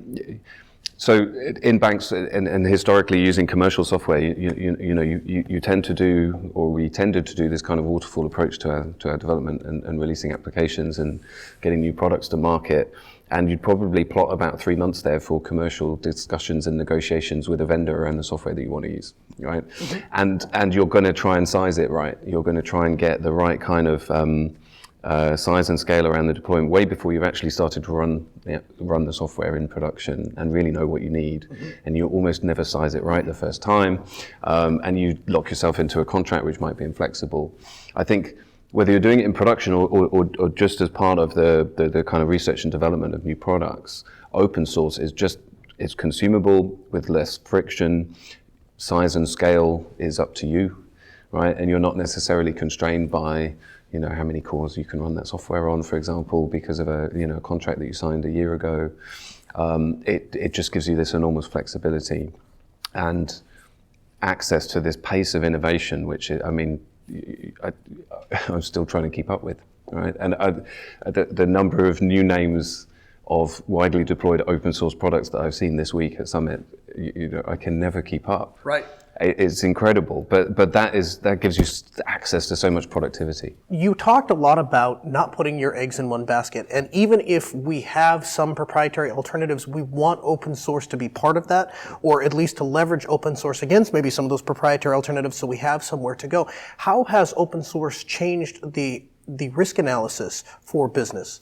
So in banks and historically using commercial software, you tend to do, or we tended to do, this kind of waterfall approach to our development and releasing applications and getting new products to market. And you'd probably plot about 3 months there for commercial discussions and negotiations with a vendor around the software that you want to use, right? Mm-hmm. And you're going to try and size it right. You're going to try and get the right kind of size and scale around the deployment way before you've actually started to run the software in production and really know what you need. Mm-hmm. And you almost never size it right the first time, and you lock yourself into a contract which might be inflexible. I think whether you're doing it in production or just as part of the kind of research and development of new products, open source it's consumable with less friction. Size and scale is up to you, right? And you're not necessarily constrained by how many cores you can run that software on, for example, because of a contract that you signed a year ago. It just gives you this enormous flexibility and access to this pace of innovation, which I'm still trying to keep up with, right? And the number of new names of widely deployed open source products that I've seen this week at Summit, I can never keep up. Right. It's incredible, but that gives you access to so much productivity. You talked a lot about not putting your eggs in one basket, and even if we have some proprietary alternatives, we want open source to be part of that, or at least to leverage open source against maybe some of those proprietary alternatives so we have somewhere to go. How has open source changed the risk analysis for business?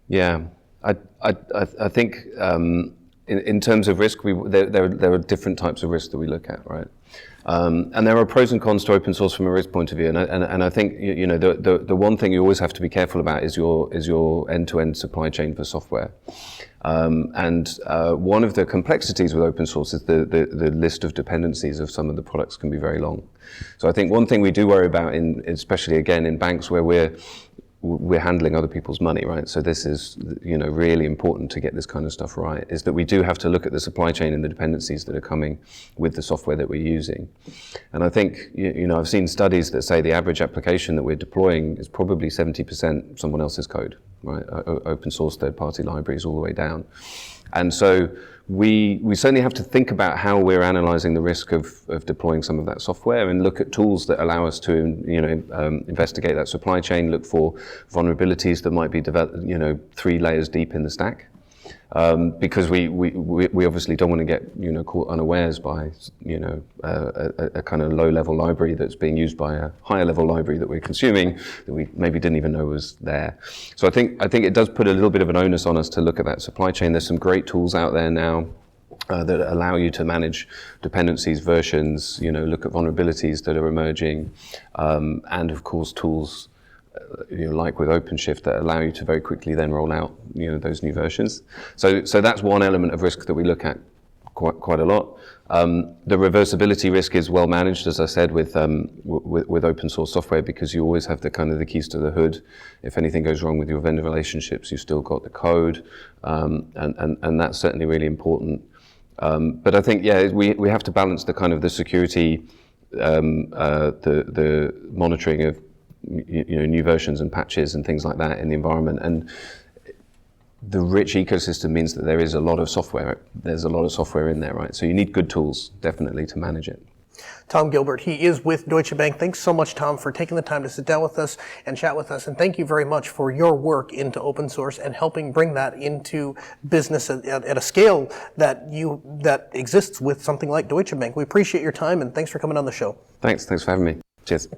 Yeah, I think in terms of risk, there are different types of risks that we look at, right? And there are pros and cons to open source from a risk point of view. And I think the one thing you always have to be careful about is your end-to-end supply chain for software. And one of the complexities with open source is the list of dependencies of some of the products can be very long. So I think one thing we do worry about, especially again in banks where we're handling other people's money, right? So this is, really important to get this kind of stuff right, is that we do have to look at the supply chain and the dependencies that are coming with the software that we're using. And I think, I've seen studies that say the average application that we're deploying is probably 70% someone else's code, right? Open source third-party libraries all the way down. And so we certainly have to think about how we're analyzing the risk of deploying some of that software and look at tools that allow us to, investigate that supply chain, look for vulnerabilities that might be developed, 3 layers deep in the stack. Because we obviously don't want to get caught unawares by a kind of low-level library that's being used by a higher-level library that we're consuming that we maybe didn't even know was there. So I think it does put a little bit of an onus on us to look at that supply chain. There's some great tools out there now that allow you to manage dependencies, versions, look at vulnerabilities that are emerging, and of course tools like with OpenShift that allow you to very quickly then roll out those new versions. So that's one element of risk that we look at quite a lot. The reversibility risk is well managed, as I said, with open source software, because you always have the keys to the hood. If anything goes wrong with your vendor relationships, you've still got the code, and that's certainly really important. But I think we have to balance the security, the monitoring of new versions and patches and things like that in the environment. And the rich ecosystem means that there is a lot of software. There's a lot of software in there, right? So you need good tools, definitely, to manage it. Tom Gilbert, he is with Deutsche Bank. Thanks so much, Tom, for taking the time to sit down with us and chat with us. And thank you very much for your work into open source and helping bring that into business at a scale that exists with something like Deutsche Bank. We appreciate your time, and thanks for coming on the show. Thanks for having me. Cheers.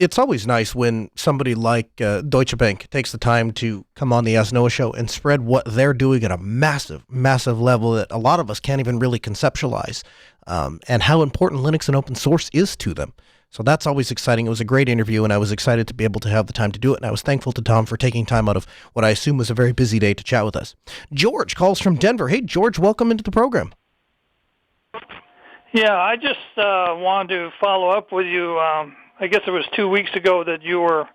It's always nice when somebody like Deutsche Bank takes the time to come on the Ask Noah show and spread what they're doing at a massive, massive level that a lot of us can't even really conceptualize, and how important Linux and open source is to them. So that's always exciting. It was a great interview, and I was excited to be able to have the time to do it, and I was thankful to Tom for taking time out of what I assume was a very busy day to chat with us. George calls from Denver. Hey, George, welcome into the program. Yeah, I just wanted to follow up with you. I guess it was 2 weeks ago that you were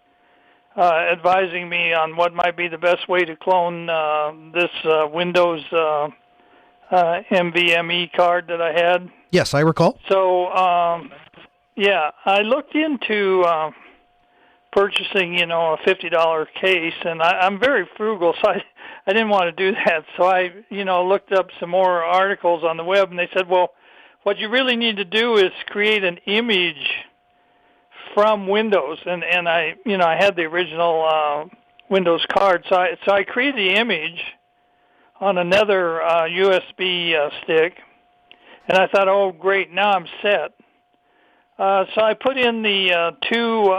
advising me on what might be the best way to clone this Windows NVMe card that I had. Yes, I recall. So, yeah, I looked into purchasing, a $50 case, and I'm very frugal, so I didn't want to do that. So I, looked up some more articles on the web, and they said, well, what you really need to do is create an image from Windows, and I, I had the original Windows card, so I created the image on another USB stick, and I thought, oh, great, now I'm set. So I put in the two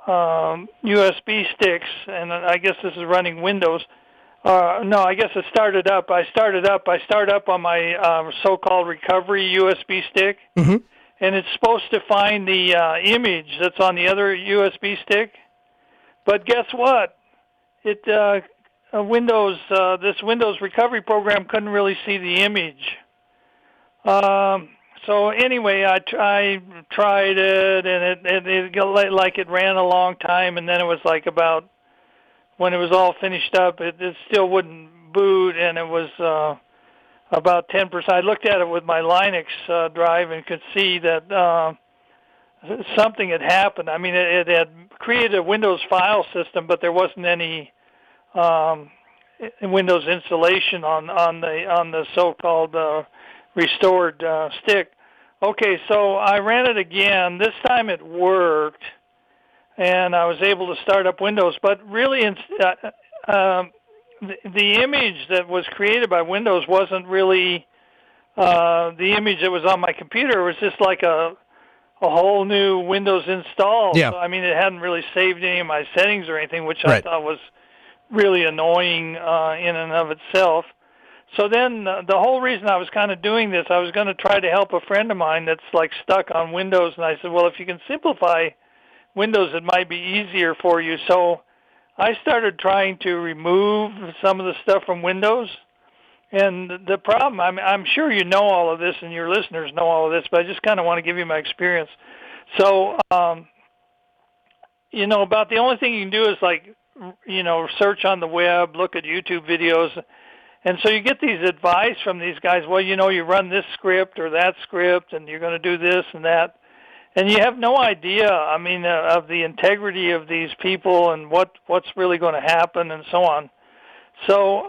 USB sticks, and I guess this is running Windows. No, I guess it started up. I start up on my so-called recovery USB stick, Mm-hmm. and it's supposed to find the image that's on the other USB stick. But guess what? It this Windows recovery program couldn't really see the image. So anyway, I tried it, and it got like it ran a long time, and then it was like about when it was all finished up, it still wouldn't boot, and it was about 10%. I looked at it with my Linux drive and could see that something had happened. I mean, it had created a Windows file system, but there wasn't any Windows installation on the so-called restored stick. Okay, so I ran it again. This time it worked, and I was able to start up Windows. But really, the image that was created by Windows wasn't really the image that was on my computer. It was just like a whole new Windows install. Yeah. So, I mean, it hadn't really saved any of my settings or anything, which Right. I thought was really annoying in and of itself. So then the whole reason I was kind of doing this, I was going to try to help a friend of mine that's like stuck on Windows, and I said, well, if you can simplify Windows, it might be easier for you. So I started trying to remove some of the stuff from Windows. And the problem, I'm sure you know all of this and your listeners know all of this, but I just kind of want to give you my experience. So, about the only thing you can do is like, search on the web, look at YouTube videos. And so you get these advice from these guys, well, you run this script or that script, and you're going to do this and that. And you have no idea, of the integrity of these people and what's really going to happen and so on. So,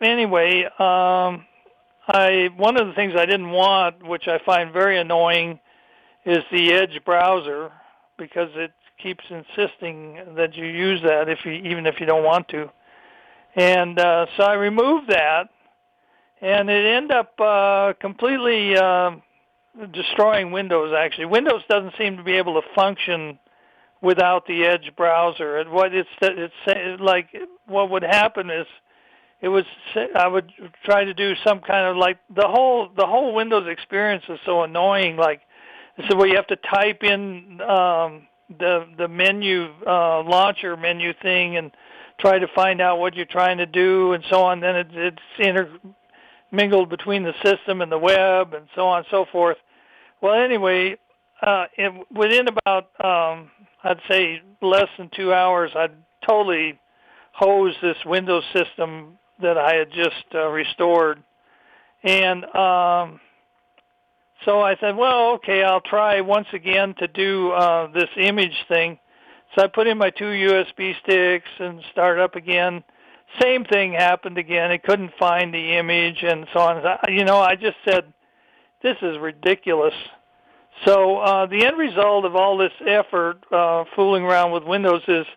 anyway, one of the things I didn't want, which I find very annoying, is the Edge browser, because it keeps insisting that you use that even if you don't want to. And so I removed that, and it ended up completely destroying Windows, actually. Windows doesn't seem to be able to function without the Edge browser. And what would happen is I would try to do some kind of like the whole Windows experience is so annoying. Like, so where you have to type in the menu launcher menu thing and try to find out what you're trying to do and so on. Then it's intermingled between the system and the web and so on and so forth. Well, anyway, within about I'd say less than 2 hours, I'd totally hosed this Windows system that I had just restored. And so I said, well, okay, I'll try once again to do this image thing. So I put in my two USB sticks and start up again. Same thing happened again. It couldn't find the image and so on. I just said, this is ridiculous. So the end result of all this effort fooling around with Windows is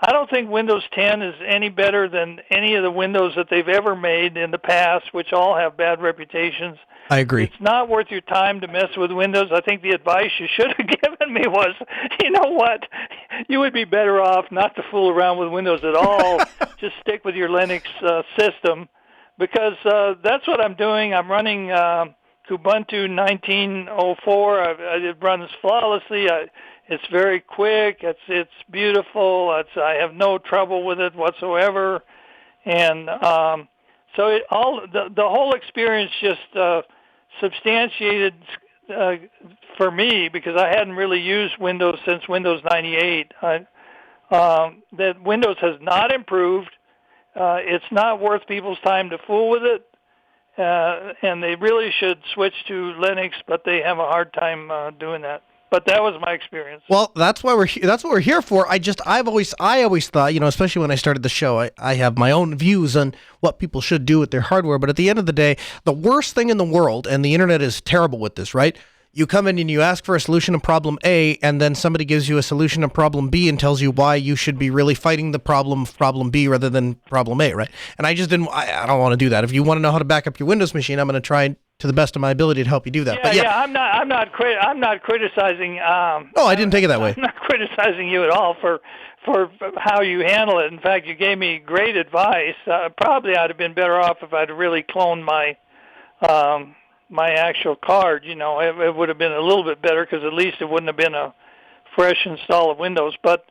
I don't think Windows 10 is any better than any of the Windows that they've ever made in the past, which all have bad reputations. I agree. It's not worth your time to mess with Windows. I think the advice you should have given me was, you know what, you would be better off not to fool around with Windows at all. Just stick with your Linux system, because that's what I'm doing. I'm running Ubuntu 19.04. It runs flawlessly. It's very quick. It's beautiful. I have no trouble with it whatsoever, and so the whole experience just substantiated for me, because I hadn't really used Windows since Windows 98, that Windows has not improved. It's not worth people's time to fool with it, and they really should switch to Linux, but they have a hard time doing that. But that was my experience. Well, that's why that's what we're here for. I always thought, especially when I started the show, I have my own views on what people should do with their hardware. But at the end of the day, the worst thing in the world, and the internet is terrible with this, right? You come in and you ask for a solution to problem A, and then somebody gives you a solution to problem B and tells you why you should be really fighting the problem B rather than problem A, right? And I don't want to do that. If you want to know how to back up your Windows machine, I'm going to try to the best of my ability to help you do that. I'm not criticizing. Oh, I didn't take it that way. I'm not criticizing you at all for how you handle it. In fact, you gave me great advice. Probably I'd have been better off if I'd really cloned my actual card. It would have been a little bit better because at least it wouldn't have been a fresh install of Windows. But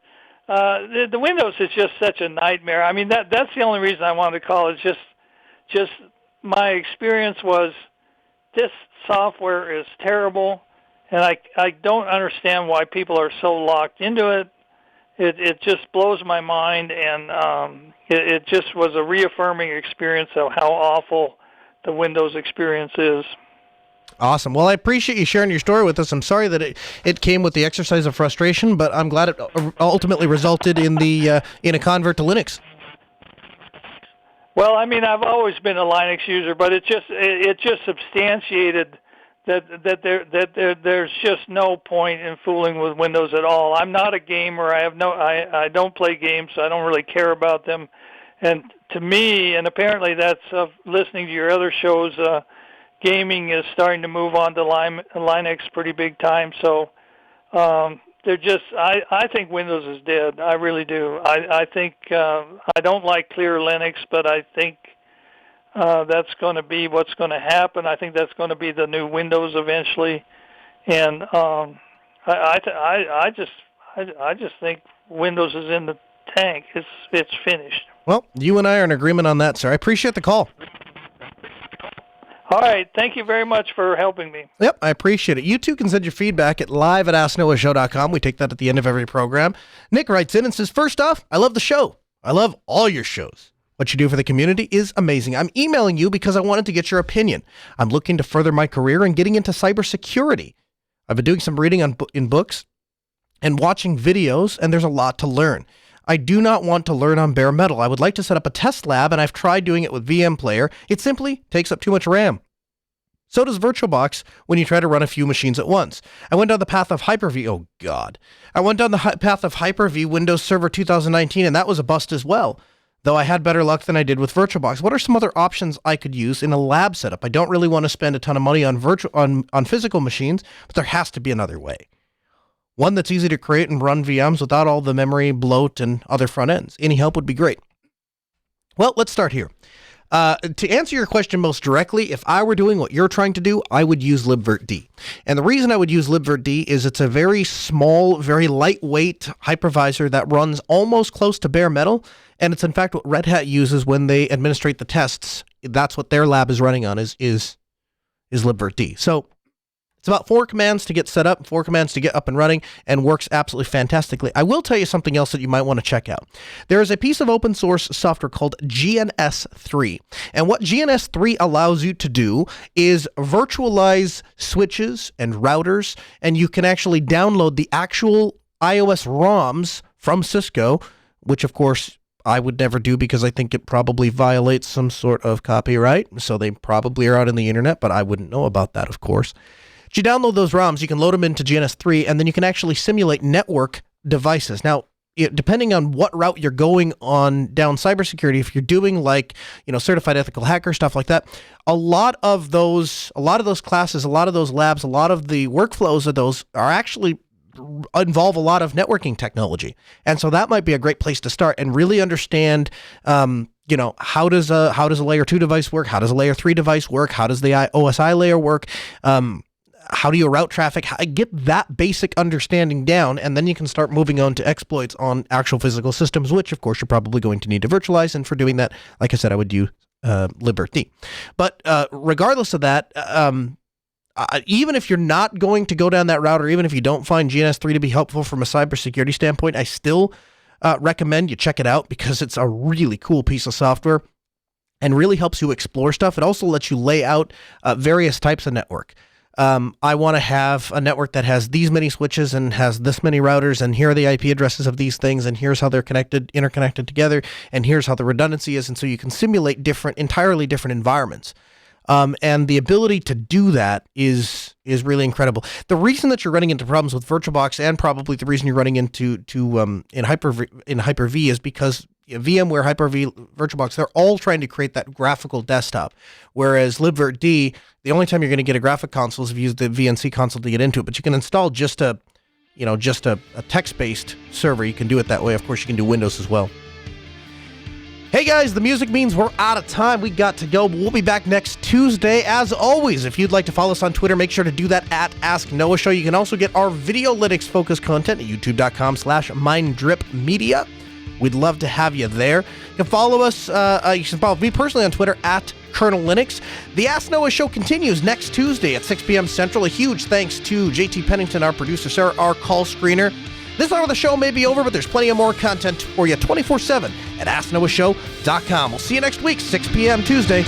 the Windows is just such a nightmare. I mean, that's the only reason I wanted to call. It's just my experience was this software is terrible, and I don't understand why people are so locked into it. It just blows my mind, and it just was a reaffirming experience of how awful the Windows experience is. Awesome. Well, I appreciate you sharing your story with us. I'm sorry that it came with the exercise of frustration, but I'm glad it ultimately resulted in a convert to Linux. Well, I mean, I've always been a Linux user, but it just substantiated that there's just no point in fooling with Windows at all. I'm not a gamer. I don't play games, so I don't really care about them. And to me, and apparently that's listening to your other shows, gaming is starting to move on to Linux pretty big time. So I think Windows is dead. I really do. I think I don't like clear Linux, but I think that's going to be what's going to happen. I think that's going to be the new Windows eventually, and I just think Windows is in the tank. It's finished. Well, you and I are in agreement on that, sir. I appreciate the call. All right. Thank you very much for helping me. Yep, I appreciate it. You too can send your feedback at live@asknoahshow.com. We take that at the end of every program. Nick writes in and says, first off, I love the show. I love all your shows. What you do for the community is amazing. I'm emailing you because I wanted to get your opinion. I'm looking to further my career and getting into cybersecurity. I've been doing some reading in books and watching videos, and there's a lot to learn. I do not want to learn on bare metal. I would like to set up a test lab, and I've tried doing it with VM Player. It simply takes up too much RAM. So does VirtualBox when you try to run a few machines at once. I went down the path of Hyper-V. Oh, God. I went down the path of Hyper-V Windows Server 2019, and that was a bust as well, though I had better luck than I did with VirtualBox. What are some other options I could use in a lab setup? I don't really want to spend a ton of money on physical machines, but there has to be another way. One that's easy to create and run VMs without all the memory, bloat, and other front ends. Any help would be great. Well, let's start here. To answer your question most directly, if I were doing what you're trying to do, I would use libvirtd. And the reason I would use libvirtd is it's a very small, very lightweight hypervisor that runs almost close to bare metal, and it's in fact what Red Hat uses when they administrate the tests. That's what their lab is running on is libvirtd. So it's about 4 commands to get set up, 4 commands to get up and running, and works absolutely fantastically. I will tell you something else that you might want to check out. There is a piece of open source software called GNS3. And what GNS3 allows you to do is virtualize switches and routers, and you can actually download the actual iOS ROMs from Cisco, which of course I would never do because I think it probably violates some sort of copyright. So they probably are out on the internet, but I wouldn't know about that, of course. You download those ROMs, you can load them into GNS3, and then you can actually simulate network devices. Now, depending on what route you're going on down cybersecurity, if you're doing certified ethical hacker, stuff like that, a lot of those classes, a lot of those labs, a lot of the workflows of those are actually involve a lot of networking technology. And so that might be a great place to start and really understand, how does a layer 2 device work? How does a layer 3 device work? How does the OSI layer work? How do you route traffic? Get that basic understanding down, and then you can start moving on to exploits on actual physical systems, which, of course, you're probably going to need to virtualize. And for doing that, like I said, I would use libvirtd. But regardless of that, even if you're not going to go down that route, or even if you don't find GNS3 to be helpful from a cybersecurity standpoint, I still recommend you check it out because it's a really cool piece of software and really helps you explore stuff. It also lets you lay out various types of network. I want to have a network that has these many switches and has this many routers, and here are the IP addresses of these things, and here's how they're interconnected together, and here's how the redundancy is. And so you can simulate entirely different environments. And the ability to do that is really incredible. The reason that you're running into problems with VirtualBox, and probably the reason you're running into in Hyper-V, is because VMware, Hyper-V, VirtualBox, they're all trying to create that graphical desktop. Whereas libvirt, the only time you're going to get a graphic console is if you use the VNC console to get into it. But you can install just a text-based server. You can do it that way. Of course, you can do Windows as well. Hey guys, the music means we're out of time. We got to go, but we'll be back next Tuesday. As always, if you'd like to follow us on Twitter, make sure to do that at Ask Noah Show. You can also get our video Linux-focused content at youtube.com/MindDripMedia. We'd love to have you there. You can follow us, you can follow me personally on Twitter at Kernel Linux. The Ask Noah Show continues next Tuesday at 6 p.m. Central. A huge thanks to JT Pennington, our producer, Sarah, our call screener. This hour of the show may be over, but there's plenty of more content for you 24/7 at AskNoahShow.com. We'll see you next week, 6 p.m. Tuesday.